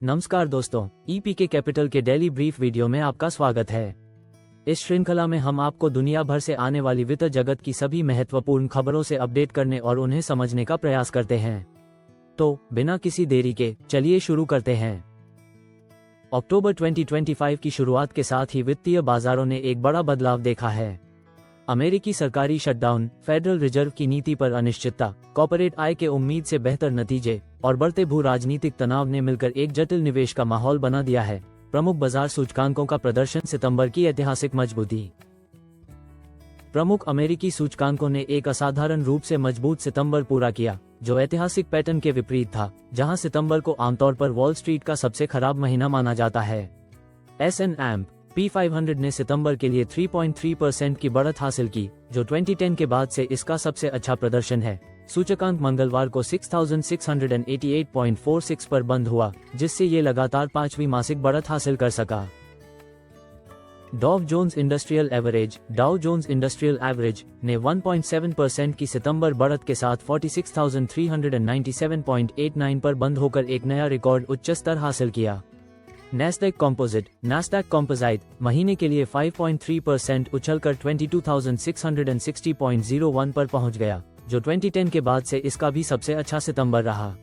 नमस्कार दोस्तों, ईपीके कैपिटल के डेली ब्रीफ वीडियो में आपका स्वागत है। इस श्रृंखला में हम आपको दुनिया भर से आने वाली वित्त जगत की सभी महत्वपूर्ण खबरों से अपडेट करने और उन्हें समझने का प्रयास करते हैं। तो बिना किसी देरी के चलिए शुरू करते हैं। अक्टूबर 2025 की शुरुआत के साथ ही वित्तीय बाजारों ने एक बड़ा बदलाव देखा है। अमेरिकी सरकारी शटडाउन, फेडरल रिजर्व की नीति पर अनिश्चितता, कॉर्पोरेट आय के उम्मीद से बेहतर नतीजे और बढ़ते भू राजनीतिक तनाव ने मिलकर एक जटिल निवेश का माहौल बना दिया है। प्रमुख बाजार सूचकांकों का प्रदर्शन, सितंबर की ऐतिहासिक मजबूती। प्रमुख अमेरिकी सूचकांकों ने एक असाधारण रूप से मजबूत सितंबर पूरा किया, जो ऐतिहासिक पैटर्न के विपरीत था, जहां सितंबर को आमतौर पर वॉल स्ट्रीट का सबसे खराब महीना माना जाता है। S&P 500 ने सितंबर के लिए 3.3% की बढ़त हासिल की, जो 2010 के बाद से इसका सबसे अच्छा प्रदर्शन है। सूचकांक मंगलवार को 6688.46 पर बंद हुआ, जिससे ये लगातार पांचवी मासिक बढ़त हासिल कर सका। डाउ जोन्स इंडस्ट्रियल एवरेज ने 1.7% की सितंबर बढ़त के साथ 46,397.89 पर बंद होकर एक नया रिकॉर्ड उच्च स्तर हासिल किया। नैस्डैक कंपोजिट महीने के लिए 5.3% उछलकर 22,660.01 पर पहुंच गया, जो 2010 के बाद से इसका भी सबसे अच्छा सितंबर रहा।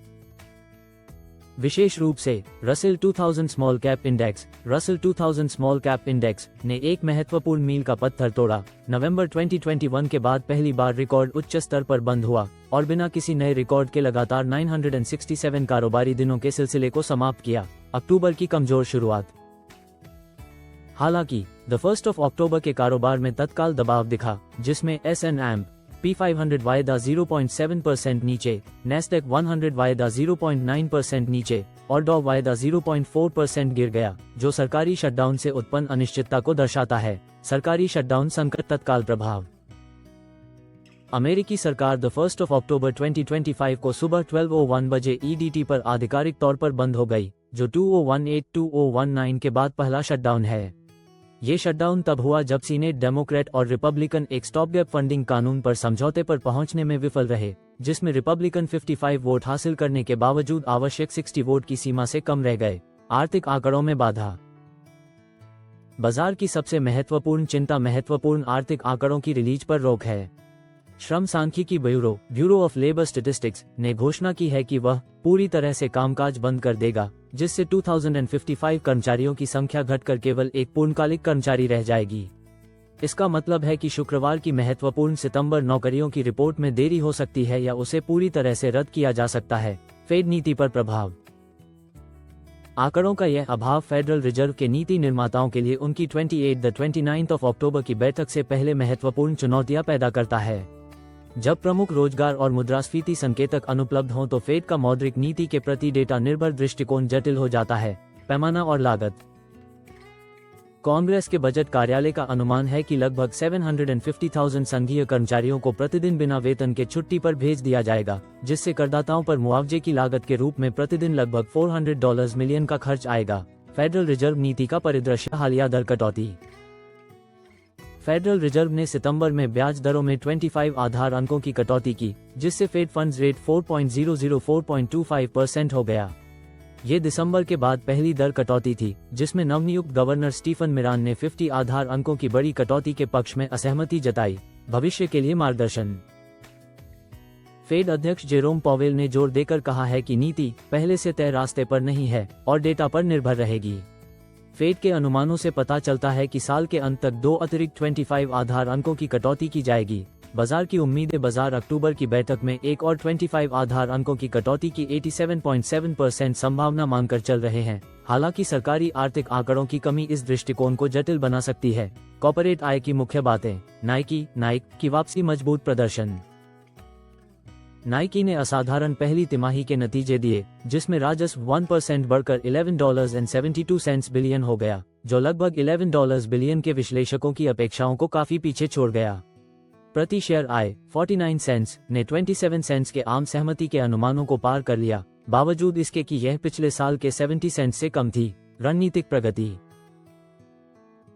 विशेष रूप से रसेल 2000 स्मॉल कैप इंडेक्स ने एक महत्वपूर्ण मील का पत्थर तोड़ा। नवंबर 2021 के बाद पहली बार रिकॉर्ड उच्च स्तर पर बंद हुआ और बिना किसी नए रिकॉर्ड के लगातार 967 कारोबारी दिनों के सिलसिले को समाप्त किया। अक्टूबर की कमजोर शुरुआत। हालांकि द 1 अक्टूबर के कारोबार में तत्काल दबाव दिखा, जिसमें S&P 500 वायदा 0.7% नीचे, नैस्डैक 100 वायदा 0.9% नीचे और डॉव वायदा 0.4% गिर गया, जो सरकारी शटडाउन से उत्पन्न अनिश्चितता को दर्शाता है। सरकारी शटडाउन संकट, तत्काल प्रभाव। अमेरिकी सरकार द 1 अक्टूबर 2025 को सुबह 12:01 बजे EDT पर आधिकारिक तौर पर बंद हो गई, जो 2018-2019 के बाद पहला शटडाउन है। ये शटडाउन तब हुआ जब सीनेट डेमोक्रेट और रिपब्लिकन एक स्टॉपगैप फंडिंग कानून पर समझौते पर पहुंचने में विफल रहे, जिसमें रिपब्लिकन 55 वोट हासिल करने के बावजूद आवश्यक 60 वोट की सीमा से कम रह गए। आर्थिक आंकड़ों में बाधा। बाजार की सबसे महत्वपूर्ण चिंता महत्वपूर्ण आर्थिक आंकड़ों की रिलीज पर रोक है। श्रम सांख्यिकी ब्यूरो ऑफ लेबर स्टैटिस्टिक्स ने घोषणा की है कि वह पूरी तरह से कामकाज बंद कर देगा, जिससे 2055 कर्मचारियों की संख्या घटकर केवल एक पूर्णकालिक कर्मचारी रह जाएगी। इसका मतलब है कि शुक्रवार की महत्वपूर्ण सितंबर नौकरियों की रिपोर्ट में देरी हो सकती है या उसे पूरी तरह से रद्द किया जा सकता है। फेड नीति पर प्रभाव। आंकड़ों का यह अभाव फेडरल रिजर्व के नीति निर्माताओं के लिए उनकी 29 अक्टूबर की बैठक से पहले महत्वपूर्ण चुनौतियां पैदा करता है। जब प्रमुख रोजगार और मुद्रास्फीति संकेतक अनुपलब्ध हों तो फेड का मौद्रिक नीति के प्रति डेटा निर्भर दृष्टिकोण जटिल हो जाता है। पैमाना और लागत। कांग्रेस के बजट कार्यालय का अनुमान है कि लगभग 750,000 संघीय कर्मचारियों को प्रतिदिन बिना वेतन के छुट्टी पर भेज दिया जाएगा, जिससे करदाताओं पर मुआवजे की लागत के रूप में प्रतिदिन लगभग $400 मिलियन का खर्च आएगा। फेडरल रिजर्व नीति का परिदृश्य। हालिया दर कटौती। फेडरल रिजर्व ने सितंबर में ब्याज दरों में 25 आधार अंकों की कटौती की, जिससे फेड फंड्स रेट 4.004.25% हो गया। ये दिसंबर के बाद पहली दर कटौती थी, जिसमें नवनियुक्त गवर्नर स्टीफन मिरान ने 50 आधार अंकों की बड़ी कटौती के पक्ष में असहमति जताई। भविष्य के लिए मार्गदर्शन। फेड अध्यक्ष जेरोम पॉवेल ने जोर देकर कहा है कि नीति पहले से तय रास्ते पर नहीं है और डेटा पर निर्भर रहेगी। फेड के अनुमानों से पता चलता है कि साल के अंत तक 2 अतिरिक्त 25 आधार अंकों की कटौती की जाएगी। बाजार की उम्मीदें। बाजार अक्टूबर की बैठक में एक और 25 आधार अंकों की कटौती की 87.7% संभावना मानकर चल रहे हैं। हालांकि सरकारी आर्थिक आंकड़ों की कमी इस दृष्टिकोण को जटिल बना सकती है। कॉर्पोरेट आय की मुख्य बातें। नाइक की वापसी, मजबूत प्रदर्शन। नाइकी ने असाधारण पहली तिमाही के नतीजे दिए, जिसमें राजस्व 1% बढ़कर $11.72 बिलियन हो गया, जो लगभग $11 बिलियन के विश्लेषकों की अपेक्षाओं को काफी पीछे छोड़ गया। प्रति शेयर आय 49 सेंट्स ने 27 सेंट्स के आम सहमति के अनुमानों को पार कर लिया, बावजूद इसके कि यह पिछले साल के 70 सेंट्स से कम थी। रणनीतिक प्रगति।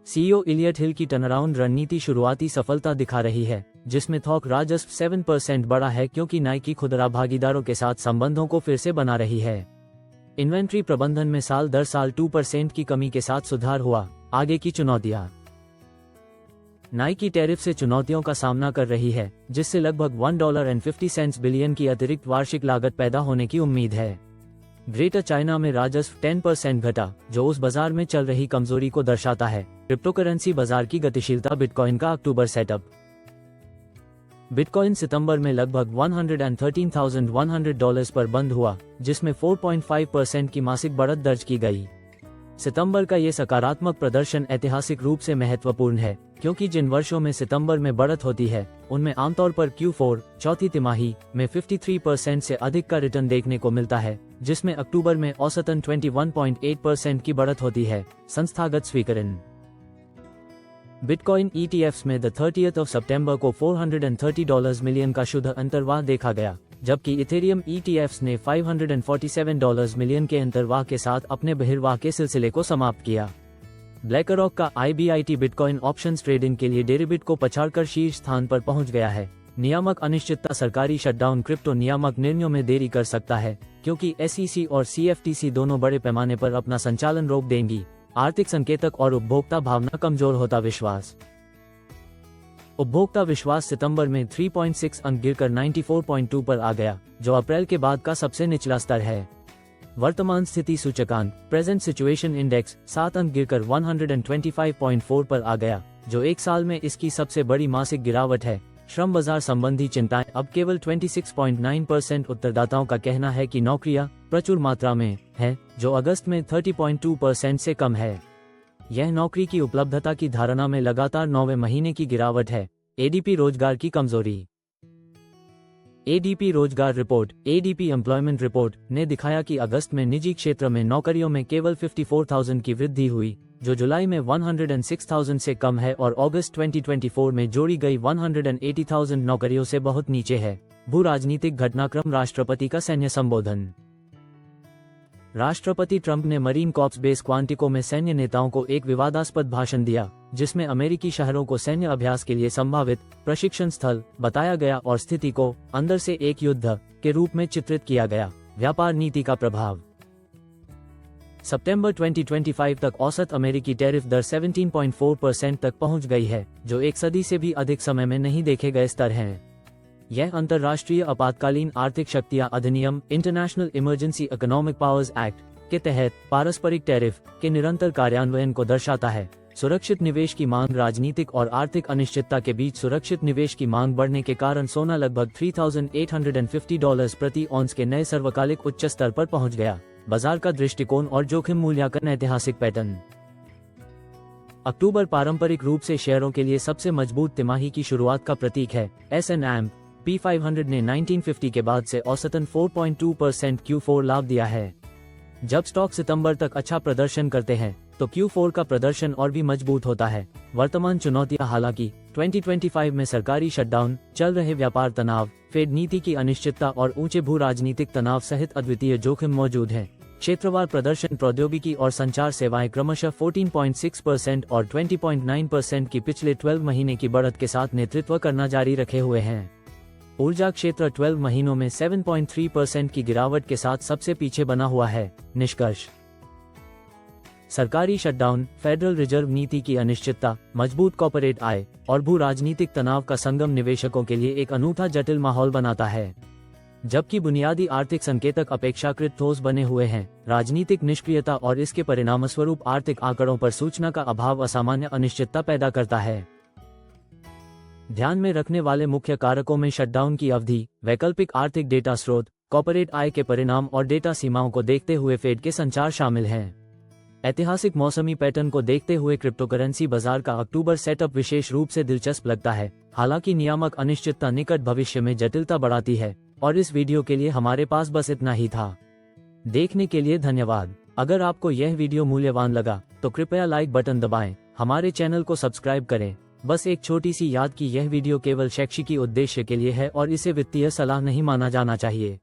सीईओ इलियट हिल की टर्नअराउंड रणनीति शुरुआती सफलता दिखा रही है, जिसमें थोक राजस्व 7% बढ़ा है क्योंकि नाइकी खुदरा भागीदारों के साथ संबंधों को फिर से बना रही है। इन्वेंट्री प्रबंधन में साल दर साल 2% की कमी के साथ सुधार हुआ। आगे की चुनौतियां। नाइकी टैरिफ से चुनौतियों का सामना कर रही है, जिससे लगभग $1.50 बिलियन की अतिरिक्त वार्षिक लागत पैदा होने की उम्मीद है। ग्रेटर चाइना में राजस्व 10% घटा, जो उस बाजार में चल रही कमजोरी को दर्शाता है। क्रिप्टोकरेंसी बाजार की गतिशीलता। बिटकॉइन का अक्टूबर सेटअप। बिटकॉइन सितंबर में लगभग $113,100 पर बंद हुआ, जिसमें 4.5% की मासिक बढ़त दर्ज की गई। सितंबर का ये सकारात्मक प्रदर्शन ऐतिहासिक रूप से महत्वपूर्ण है, क्योंकि जिन वर्षों में सितंबर में बढ़त होती है उनमें आमतौर पर Q4 चौथी तिमाही में 53% से अधिक का रिटर्न देखने को मिलता है, जिसमें अक्टूबर में औसतन 21.8% की बढ़त होती है। संस्थागत स्वीकरण। बिटकॉइन ETFs में 30 सितंबर को $430 मिलियन का शुद्ध अंतर्वाह देखा गया, जबकि इथेरियम ETFs ने $547 मिलियन के अंतर्वाह के साथ अपने बहिर्वाह के सिलसिले को समाप्त किया। ब्लैकरॉक का IBIT बिटकॉइन ऑप्शंस ट्रेडिंग के लिए डेरिवेटिव को पछाड़कर शीर्ष स्थान पर पहुंच गया है। नियामक अनिश्चितता। सरकारी शटडाउन क्रिप्टो नियामक निर्णयों में देरी कर सकता है, क्योंकि SEC और CFTC दोनों बड़े पैमाने पर अपना संचालन रोक देंगी। आर्थिक संकेतक और उपभोक्ता भावना। कमजोर होता विश्वास। उपभोक्ता विश्वास सितंबर में 3.6 अंक गिरकर 94.2 पर आ गया, जो अप्रैल के बाद का सबसे निचला स्तर है। वर्तमान स्थिति सूचकांक प्रेजेंट सिचुएशन इंडेक्स 7 अंक गिरकर 125.4 पर आ गया, जो एक साल में इसकी सबसे बड़ी मासिक गिरावट है। श्रम बाजार संबंधी चिंताएं। अब केवल 26.9% उत्तरदाताओं का कहना है कि नौकरियां प्रचुर मात्रा में है, जो अगस्त में 30.2% से कम है। यह नौकरी की उपलब्धता की धारणा में लगातार 9वें महीने की गिरावट है। ADP रोजगार की कमजोरी। ADP रोजगार रिपोर्ट ADP एम्प्लॉयमेंट रिपोर्ट ने दिखाया कि अगस्त में निजी क्षेत्र में नौकरियों में केवल 54,000 की वृद्धि हुई, जो जुलाई में 106,000 से कम है और अगस्त 2024 में जोड़ी गई 180,000 नौकरियों से बहुत नीचे है। भू राजनीतिक घटनाक्रम। राष्ट्रपति का सैन्य संबोधन। राष्ट्रपति ट्रंप ने मरीन कॉर्प्स बेस क्वांटिको में सैन्य नेताओं को एक विवादास्पद भाषण दिया, जिसमें अमेरिकी शहरों को सैन्य अभ्यास के लिए संभावित प्रशिक्षण स्थल बताया गया और स्थिति को अंदर से एक युद्ध के रूप में चित्रित किया गया। व्यापार नीति का प्रभाव। सितंबर 2025 तक औसत अमेरिकी टैरिफ दर 17.4% तक पहुंच गई है, जो एक सदी से भी अधिक समय में नहीं देखे गए स्तर हैं। यह अंतर्राष्ट्रीय आपातकालीन आर्थिक शक्तियां अधिनियम international emergency economic powers act के तहत पारस्परिक टैरिफ के निरंतर कार्यान्वयन को दर्शाता है। सुरक्षित निवेश की मांग। राजनीतिक और आर्थिक अनिश्चितता के बीच सुरक्षित निवेश की मांग बढ़ने के कारण सोना लगभग $3,850 प्रति औंस के नए सर्वकालिक उच्च स्तर पर पहुंच गया। बाजार का दृष्टिकोण और जोखिम मूल्यांकन। ऐतिहासिक पैटर्न। अक्टूबर पारंपरिक रूप से शेयरों के लिए सबसे मजबूत तिमाही की शुरुआत का प्रतीक है। S&P 500 ने 1950 के बाद से औसतन 4.2% Q4 लाभ दिया है। जब स्टॉक सितंबर तक अच्छा प्रदर्शन करते हैं तो Q4 का प्रदर्शन और भी मजबूत होता है। वर्तमान चुनौतियां। हालांकि 2025 में सरकारी शटडाउन, चल रहे व्यापार तनाव, फेड नीति की अनिश्चितता और ऊंचे भू राजनीतिक तनाव सहित अद्वितीय जोखिम मौजूद हैं। क्षेत्रवार प्रदर्शन। प्रौद्योगिकी और संचार सेवाएं क्रमशः 14.6% और 20.9% की पिछले 12 महीने की बढ़त के साथ नेतृत्व करना जारी रखे हुए हैं। ऊर्जा क्षेत्र 12 महीनों में 7.3% की गिरावट के साथ सबसे पीछे बना हुआ है। निष्कर्ष। सरकारी शटडाउन, फेडरल रिजर्व नीति की अनिश्चितता, मजबूत कॉर्पोरेट आय और भू राजनीतिक तनाव का संगम निवेशकों के लिए एक अनूठा जटिल माहौल बनाता है। जबकि बुनियादी आर्थिक संकेतक अपेक्षाकृत ठोस बने हुए हैं, राजनीतिक निष्क्रियता और इसके परिणामस्वरूप आर्थिक आंकड़ों पर सूचना का अभाव असामान्य अनिश्चितता पैदा करता है। ध्यान में रखने वाले मुख्य कारकों में शटडाउन की अवधि, वैकल्पिक आर्थिक डेटा स्रोत, कॉर्पोरेट आय के परिणाम और डेटा सीमाओं को देखते हुए फेड के संचार शामिल हैं। ऐतिहासिक मौसमी पैटर्न को देखते हुए क्रिप्टोकरेंसी बाजार का अक्टूबर सेटअप विशेष रूप से दिलचस्प लगता है। हालांकि नियामक अनिश्चितता निकट भविष्य में जटिलता बढ़ाती है। और इस वीडियो के लिए हमारे पास बस इतना ही था। देखने के लिए धन्यवाद। अगर आपको यह वीडियो मूल्यवान लगा तो कृपया लाइक बटन दबाएं, हमारे चैनल को सब्सक्राइब करें। बस एक छोटी सी याद कि यह वीडियो केवल शैक्षिकी उद्देश्य के लिए है और इसे वित्तीय सलाह नहीं माना जाना चाहिए।